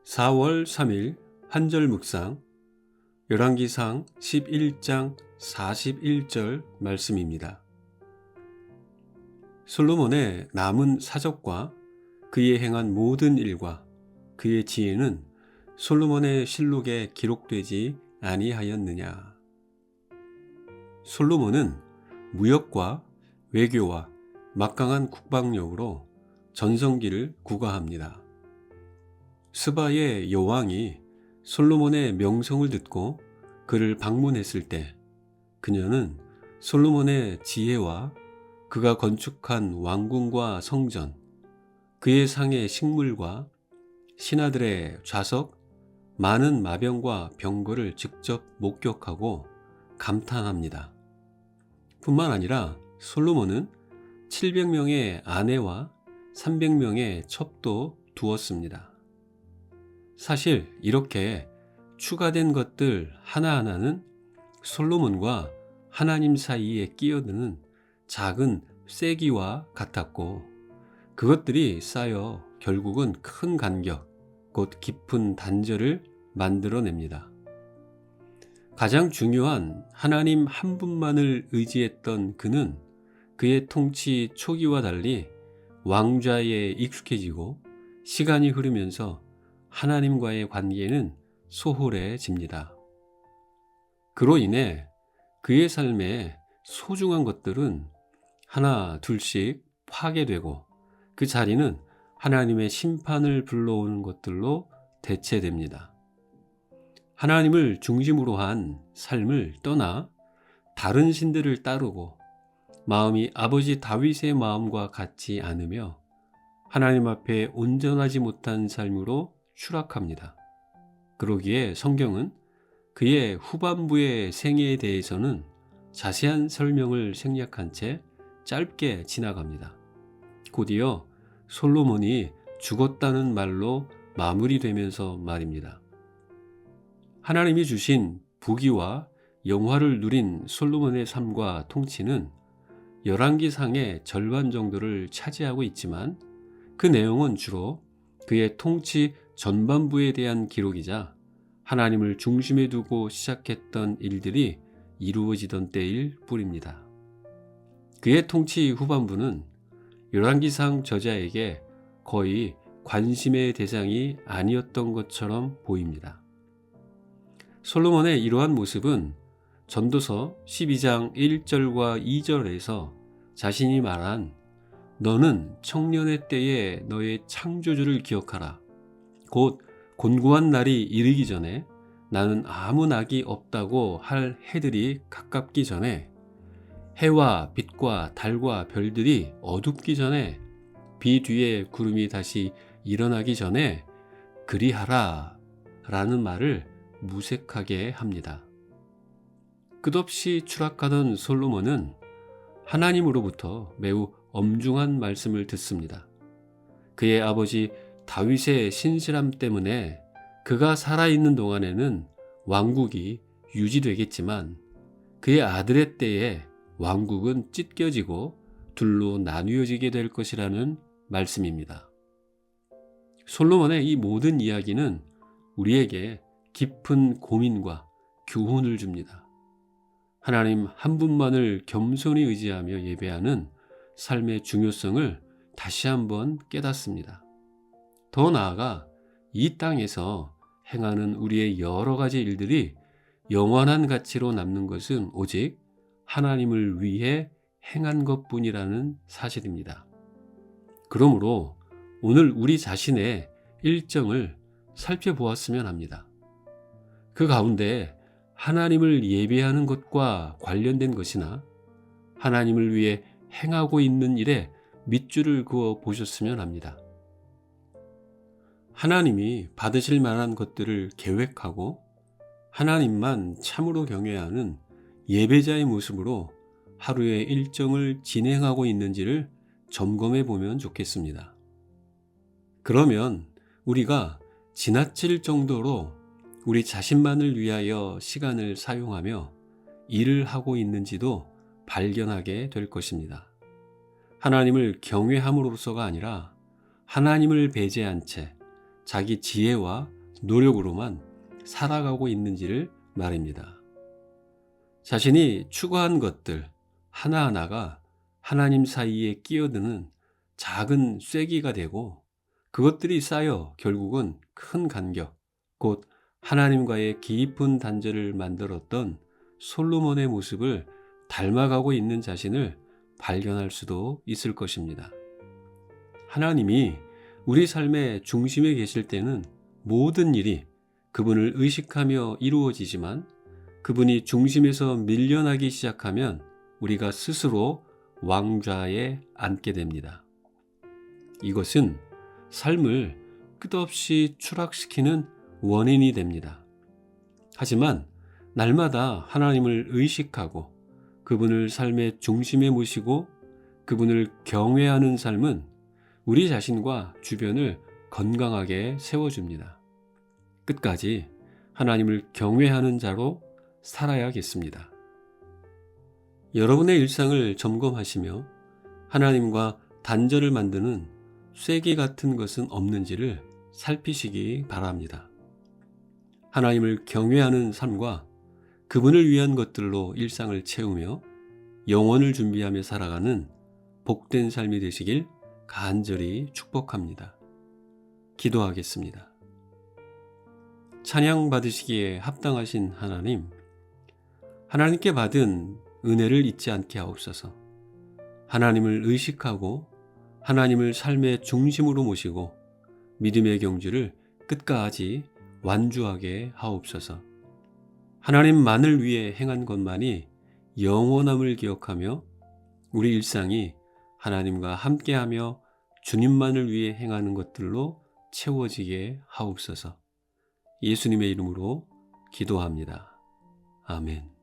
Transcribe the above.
4월 3일 한절 묵상 열왕기상 11장 41절 말씀입니다. 솔로몬의 남은 사적과 그의 행한 모든 일과 그의 지혜는 솔로몬의 실록에 기록되지 아니하였느냐. 솔로몬은 무역과 외교와 막강한 국방력으로 전성기를 구가합니다. 스바의 여왕이 솔로몬의 명성을 듣고 그를 방문했을 때 그녀는 솔로몬의 지혜와 그가 건축한 왕궁과 성전, 그의 상의 식물과 신하들의 좌석, 많은 마병과 병거를 직접 목격하고 감탄합니다. 뿐만 아니라 솔로몬은 700명의 아내와 300명의 첩도 두었습니다. 사실 이렇게 추가된 것들 하나하나는 솔로몬과 하나님 사이에 끼어드는 작은 쐐기와 같았고 그것들이 쌓여 결국은 큰 간격, 곧 깊은 단절을 만들어냅니다. 가장 중요한 하나님 한 분만을 의지했던 그는 그의 통치 초기와 달리 왕좌에 익숙해지고 시간이 흐르면서 하나님과의 관계는 소홀해집니다. 그로 인해 그의 삶에 소중한 것들은 하나 둘씩 파괴되고 그 자리는 하나님의 심판을 불러오는 것들로 대체됩니다. 하나님을 중심으로 한 삶을 떠나 다른 신들을 따르고 마음이 아버지 다윗의 마음과 같지 않으며 하나님 앞에 온전하지 못한 삶으로 추락합니다. 그러기에 성경은 그의 후반부의 생애에 대해서는 자세한 설명을 생략한 채 짧게 지나갑니다. 곧이어 솔로몬이 죽었다는 말로 마무리되면서 말입니다. 하나님이 주신 부귀와 영화를 누린 솔로몬의 삶과 통치는 열왕기상의 절반 정도를 차지하고 있지만 그 내용은 주로 그의 통치 전반부에 대한 기록이자 하나님을 중심에 두고 시작했던 일들이 이루어지던 때일 뿐입니다. 그의 통치 후반부는 열왕기상 저자에게 거의 관심의 대상이 아니었던 것처럼 보입니다. 솔로몬의 이러한 모습은 전도서 12장 1절과 2절에서 자신이 말한 너는 청년의 때에 너의 창조주를 기억하라. 곧 곤고한 날이 이르기 전에 나는 아무 낙이 없다고 할 해들이 가깝기 전에 해와 빛과 달과 별들이 어둡기 전에 비 뒤에 구름이 다시 일어나기 전에 그리하라 라는 말을 무색하게 합니다. 끝없이 추락하던 솔로몬은 하나님으로부터 매우 엄중한 말씀을 듣습니다. 그의 아버지 다윗의 신실함 때문에 그가 살아있는 동안에는 왕국이 유지되겠지만 그의 아들의 때에 왕국은 찢겨지고 둘로 나뉘어지게 될 것이라는 말씀입니다. 솔로몬의 이 모든 이야기는 우리에게 깊은 고민과 교훈을 줍니다. 하나님 한 분만을 겸손히 의지하며 예배하는 삶의 중요성을 다시 한번 깨닫습니다. 더 나아가 이 땅에서 행하는 우리의 여러 가지 일들이 영원한 가치로 남는 것은 오직 하나님을 위해 행한 것뿐이라는 사실입니다. 그러므로 오늘 우리 자신의 일정을 살펴보았으면 합니다. 그 가운데 하나님을 예배하는 것과 관련된 것이나 하나님을 위해 행하고 있는 일에 밑줄을 그어 보셨으면 합니다. 하나님이 받으실 만한 것들을 계획하고 하나님만 참으로 경외하는 예배자의 모습으로 하루의 일정을 진행하고 있는지를 점검해 보면 좋겠습니다. 그러면 우리가 지나칠 정도로 우리 자신만을 위하여 시간을 사용하며 일을 하고 있는지도 발견하게 될 것입니다. 하나님을 경외함으로써가 아니라 하나님을 배제한 채 자기 지혜와 노력으로만 살아가고 있는지를 말입니다. 자신이 추구한 것들 하나하나가 하나님 사이에 끼어드는 작은 쐐기가 되고 그것들이 쌓여 결국은 큰 간격, 곧 하나님과의 깊은 단절을 만들었던 솔로몬의 모습을 닮아가고 있는 자신을 발견할 수도 있을 것입니다. 하나님이 우리 삶의 중심에 계실 때는 모든 일이 그분을 의식하며 이루어지지만 그분이 중심에서 밀려나기 시작하면 우리가 스스로 왕좌에 앉게 됩니다. 이것은 삶을 끝없이 추락시키는 원인이 됩니다. 하지만 날마다 하나님을 의식하고 그분을 삶의 중심에 모시고 그분을 경외하는 삶은 우리 자신과 주변을 건강하게 세워줍니다. 끝까지 하나님을 경외하는 자로 살아야겠습니다. 여러분의 일상을 점검하시며 하나님과 단절을 만드는 쐐기 같은 것은 없는지를 살피시기 바랍니다. 하나님을 경외하는 삶과 그분을 위한 것들로 일상을 채우며 영원을 준비하며 살아가는 복된 삶이 되시길 간절히 축복합니다. 기도하겠습니다. 찬양 받으시기에 합당하신 하나님, 하나님께 받은 은혜를 잊지 않게 하옵소서. 하나님을 의식하고 하나님을 삶의 중심으로 모시고 믿음의 경주를 끝까지 완주하게 하옵소서. 하나님만을 위해 행한 것만이 영원함을 기억하며 우리 일상이 하나님과 함께하며 주님만을 위해 행하는 것들로 채워지게 하옵소서. 예수님의 이름으로 기도합니다. 아멘.